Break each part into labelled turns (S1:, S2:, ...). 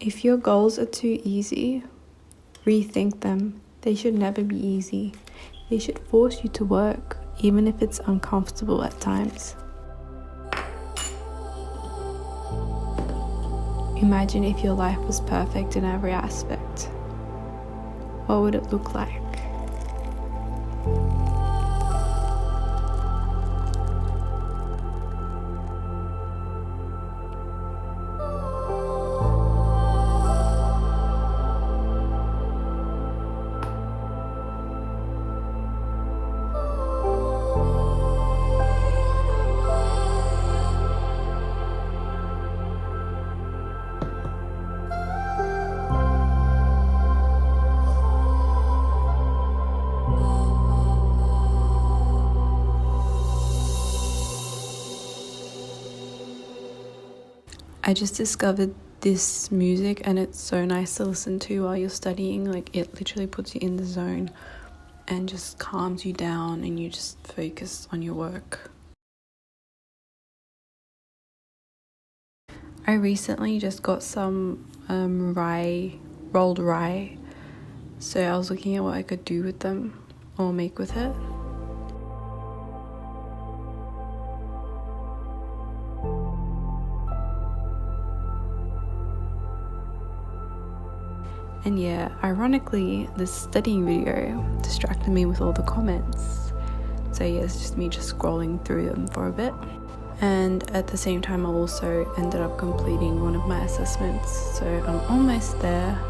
S1: If your goals are too easy, rethink them. They should never be easy. They should force you to work, even if it's uncomfortable at times. Imagine if your life was perfect in every aspect. What would it look like? I just discovered this music and it's so nice to listen to while you're studying. Like, it literally puts you in the zone and just calms you down and you just focus on your work. I recently just got some rolled rye, so I was looking at what I could do with them or make with it. And yeah, ironically, this studying video distracted me with all the comments. So yeah, it's just me just scrolling through them for a bit. And at the same time, I also ended up completing one of my assessments. So I'm almost there.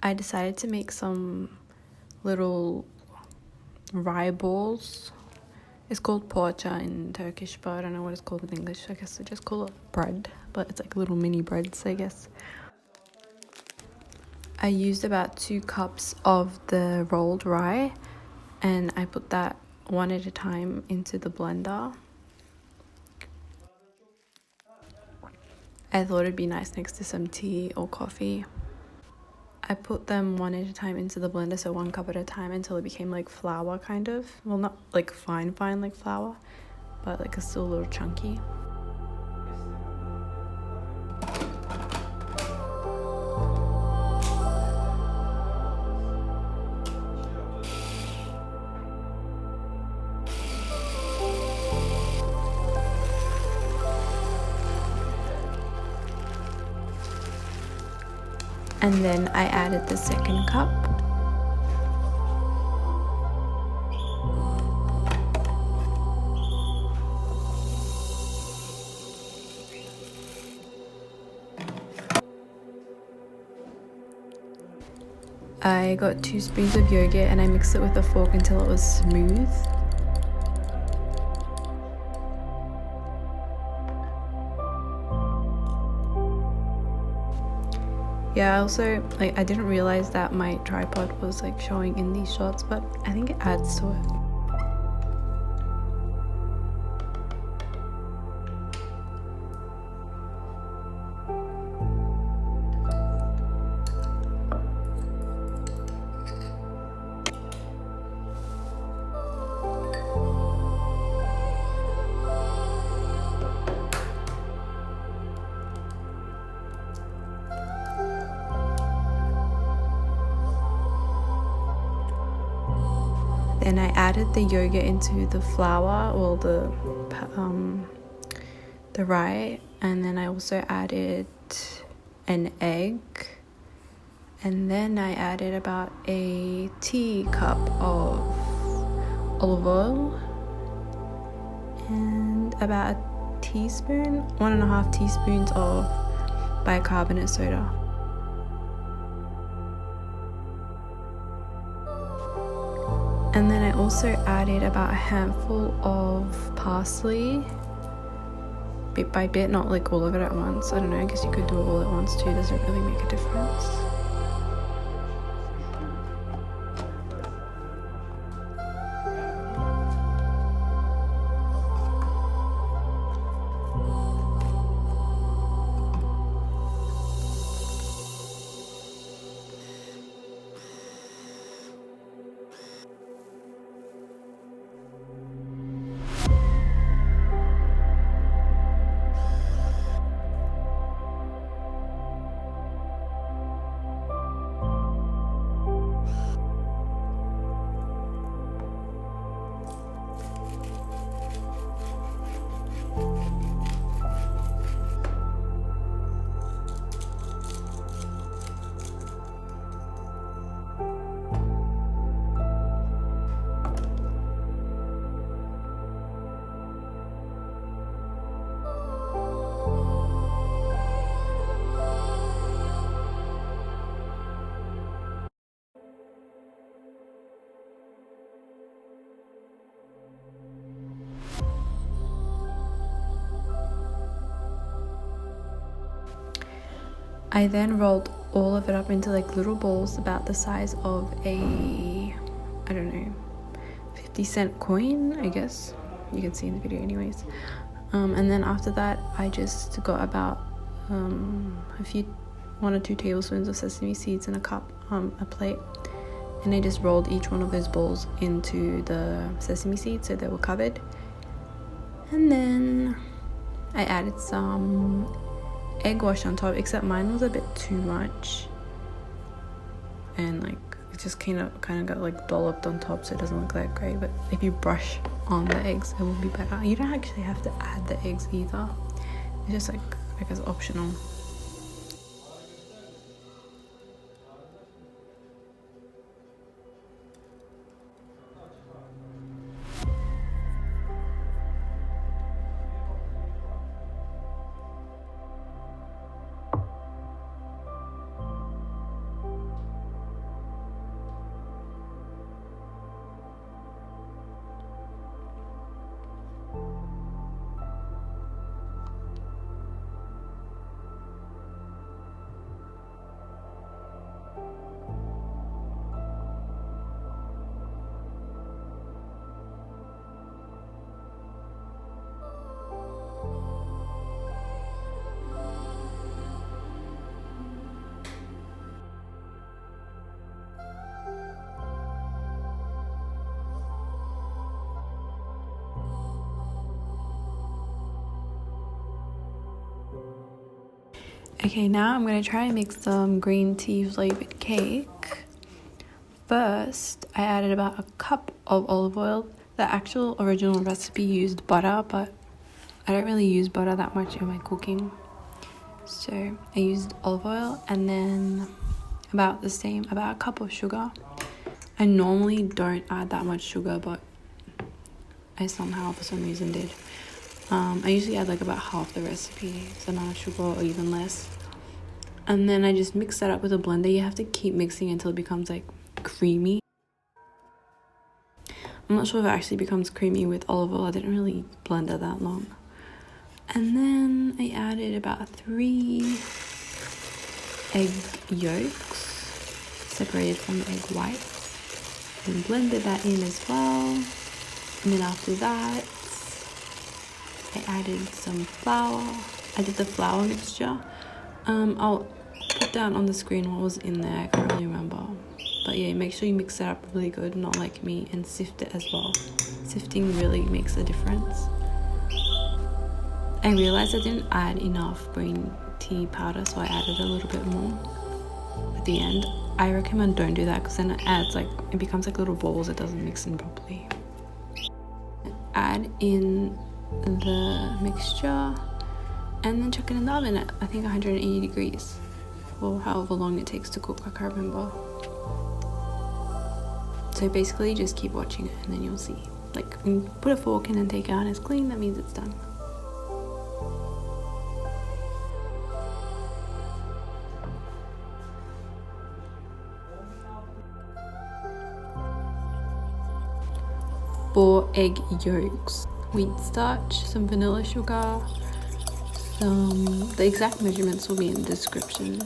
S1: I decided to make some little rye balls. It's called pogaca in Turkish, but I don't know what it's called in English. I guess I just call it bread, but it's like little mini breads, I guess. I used about 2 cups of the rolled rye and I put that one at a time into the blender. I thought it'd be nice next to some tea or coffee. I put them one at a time into the blender, so 1 cup at a time, until it became like flour kind of. Well, not like fine like flour, but like it's still a little chunky. And then I added the 2nd cup. I got 2 spoons of yogurt and I mixed it with a fork until it was smooth. Yeah, I also, I didn't realize that my tripod was like showing in these shots, but I think it adds to it. Then I added the yogurt into the flour, or the rye, and then I also added an egg, and then I added about a teacup of olive oil and about a teaspoon, 1.5 teaspoons of bicarbonate soda. And then I also added about a handful of parsley, bit by bit, not like all of it at once. I don't know, I guess you could do it all at once too, doesn't really make a difference. I then rolled all of it up into like little balls about the size of a, I don't know, 50-cent coin, I guess. You can see in the video anyways. And then after that, I just got about 1 or 2 tablespoons of sesame seeds in a cup, a plate. And I just rolled each one of those balls into the sesame seeds so they were covered. And then I added some egg wash on top, except mine was a bit too much, and like it just kind of got like dolloped on top, so it doesn't look that great. But if you brush on the eggs, it will be better. You don't actually have to add the eggs either, it's just like I guess optional. Okay, now I'm going to try and make some green tea flavored cake. First, I added about a cup of olive oil. The actual original recipe used butter, but I don't really use butter that much in my cooking. So I used olive oil, and then about a cup of sugar. I normally don't add that much sugar, but I somehow for some reason did. I usually add like about half the recipe's amount of sugar or even less. And then I just mix that up with a blender. You have to keep mixing until it becomes like creamy. I'm not sure if it actually becomes creamy with olive oil. I didn't really blend it that long. And then I added about 3 egg yolks separated from the egg whites, and blended that in as well. And then after that, I added some flour. I did the flour mixture. I'll put down on the screen what was in there. I can't really remember. But yeah, make sure you mix it up really good, not like me, and sift it as well. Sifting really makes a difference. I realized I didn't add enough green tea powder, so I added a little bit more at the end. I recommend don't do that, because then it becomes like little balls. It doesn't mix in properly. Add in the mixture and then chuck it in the oven at I think 180 degrees for however long it takes to cook. I can't remember. So basically just keep watching it and then you'll see. Like when you put a fork in and take it out and it's clean, that means it's done. Four egg yolks, wheat starch, some vanilla sugar, The exact measurements will be in the description.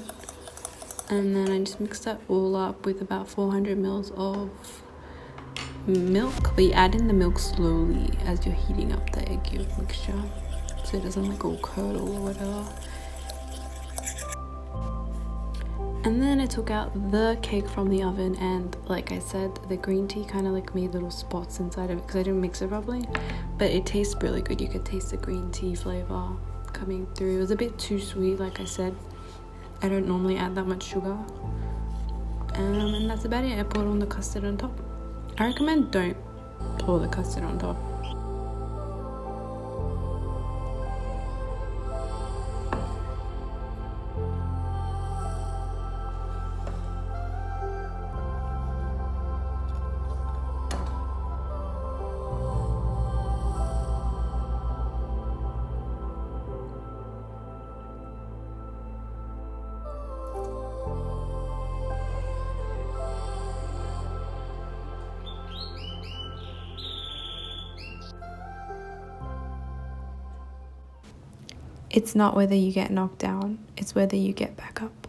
S1: And then I just mix that all up with about 400 mils of milk, but you add in the milk slowly as you're heating up the egg yolk mixture, so it doesn't like all curdle or whatever. And then I took out the cake from the oven, and like I said, the green tea kind of like made little spots inside of it because I didn't mix it properly, but it tastes really good. You could taste the green tea flavor coming through. It was a bit too sweet, like I said. I don't normally add that much sugar. And that's about it. I poured on the custard on top. I recommend don't pour the custard on top. It's not whether you get knocked down, it's whether you get back up.